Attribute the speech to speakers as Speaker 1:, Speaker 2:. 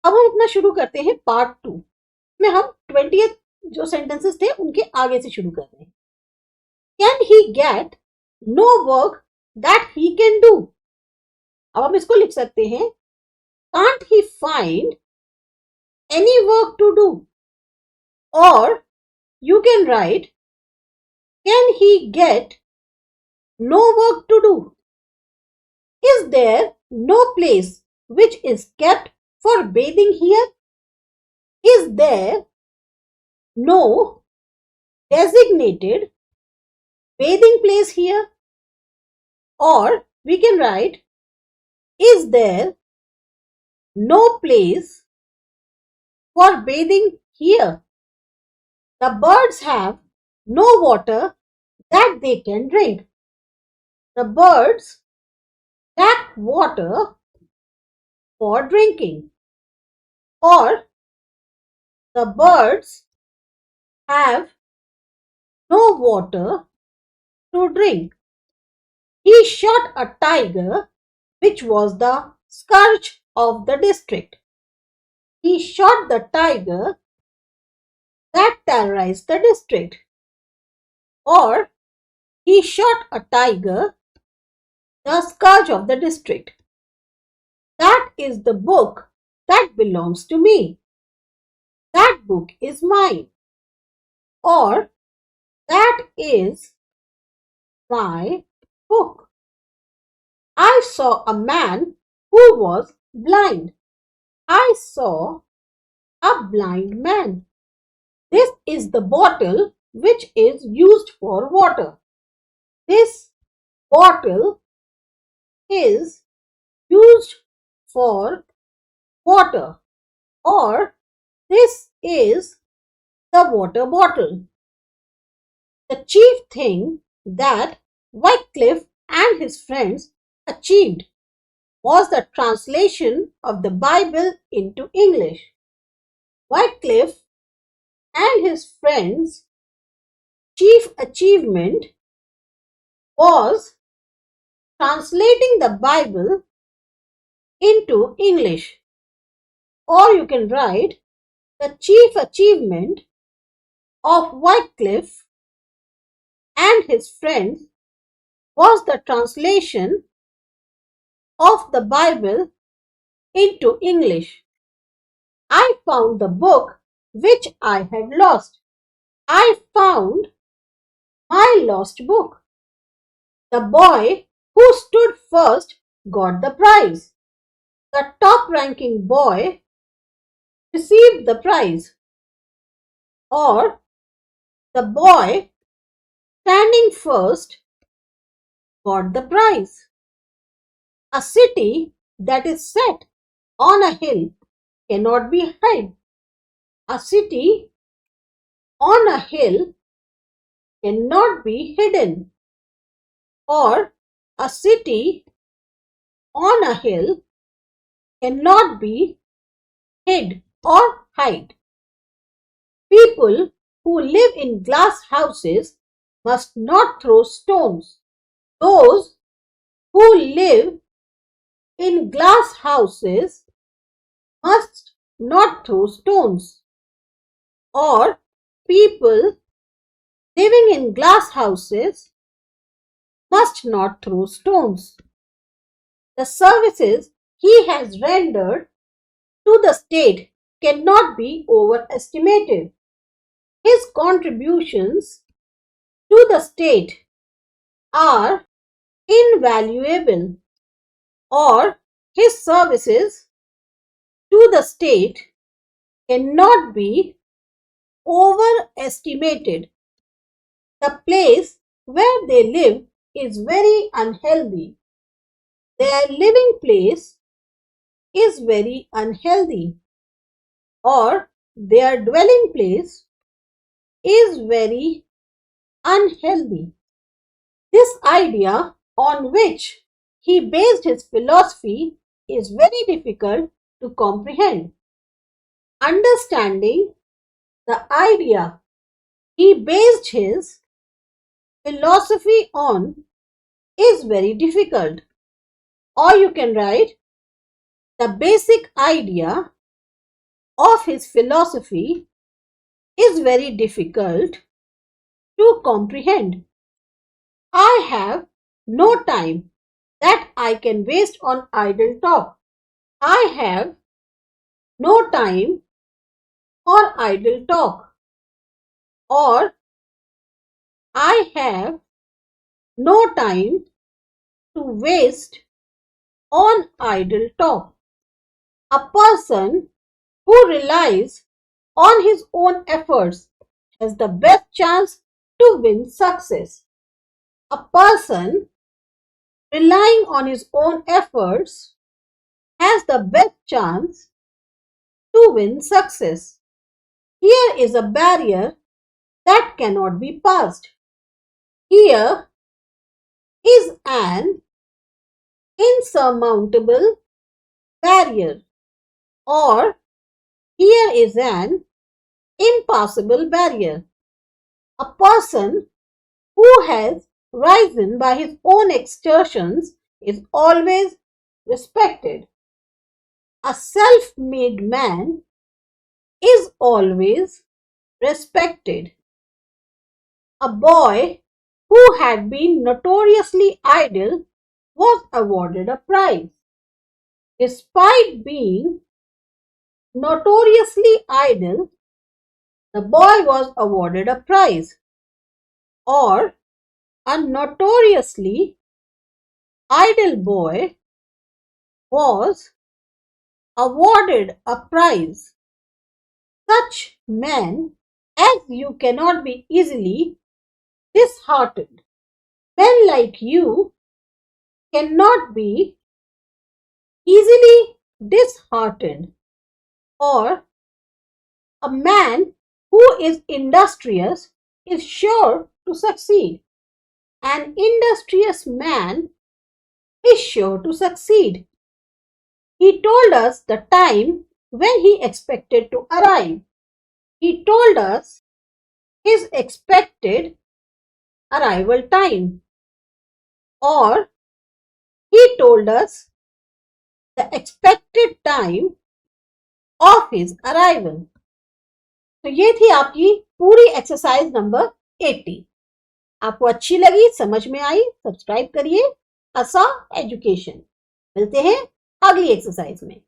Speaker 1: अब हम अपना शुरू करते हैं पार्ट 2 में। हम 20th जो सेंटेंसेस थे उनके आगे से शुरू कर रहे हैं। Can he get no work that he can do. अब हम इसको लिख सकते हैं, can't he find any work to do. और you can write, can he get no work to do? Is there no place which is kept for bathing here? Is there no designated bathing place here? Or we can write, is there no place for bathing here? The birds have no water that they can drink. The birds lack water for drinking. Or the birds have no water to drink. He shot a tiger, which was the scourge of the district. He shot the tiger that terrorized the district. Or he shot a tiger, the scourge of the district. That is the book that belongs to me. That book is mine. Or that is my book. I saw a man who was blind. I saw a blind man. This is the bottle which is used for water. This bottle is used for water. Or this is the water bottle. The chief thing that Wycliffe and his friends achieved was the translation of the Bible into English. Wycliffe and his friends' chief achievement was translating the Bible into English. Or you can write, the chief achievement of Wycliffe and his friends was the translation of the Bible into English. I found the book which I had lost. I found my lost book. The boy who stood first got the prize. The top-ranking boy received the prize. Or the boy standing first got the prize. A city that is set on a hill cannot be hid. A city on a hill cannot be hidden. Or a city on a hill cannot be hid or hide. People who live in glass houses must not throw stones. Those who live in glass houses must not throw stones. Or people living in glass houses must not throw stones. The services he has rendered to the state cannot be overestimated. His contributions to the state are invaluable. Or his services to the state cannot be overestimated. The place where they live is very unhealthy. Their living place is very unhealthy. Or their dwelling place is very unhealthy. This idea on which he based his philosophy is very difficult to comprehend. Understanding the idea he based his philosophy on is very difficult. Or you can write, the basic idea of his philosophy is very difficult to comprehend. I have no time that I can waste on idle talk. I have no time for idle talk. Or I have no time to waste on idle talk. A person who relies on his own efforts has the best chance to win success. A person relying on his own efforts has the best chance to win success. Here is a barrier that cannot be passed. Here is an insurmountable barrier, or here is an impassable barrier. A person who has risen by his own exertions is always respected. A self-made man is always respected. A boy who had been notoriously idle was awarded a prize. Despite being notoriously idle, the boy was awarded a prize. Or a notoriously idle boy was awarded a prize. Such men as you cannot be easily disheartened. Men like you cannot be easily disheartened. Or a man who is industrious is sure to succeed. An industrious man is sure to succeed. He told us the time when he expected to arrive. He told us his expected arrival time. Or he told us the expected time of his arrival. तो ये थी आपकी पूरी exercise number 80। आपको अच्छी लगी, समझ में आई, सब्सक्राइब करिए। असा एजुकेशन। मिलते हैं अगली एक्सरसाइज में।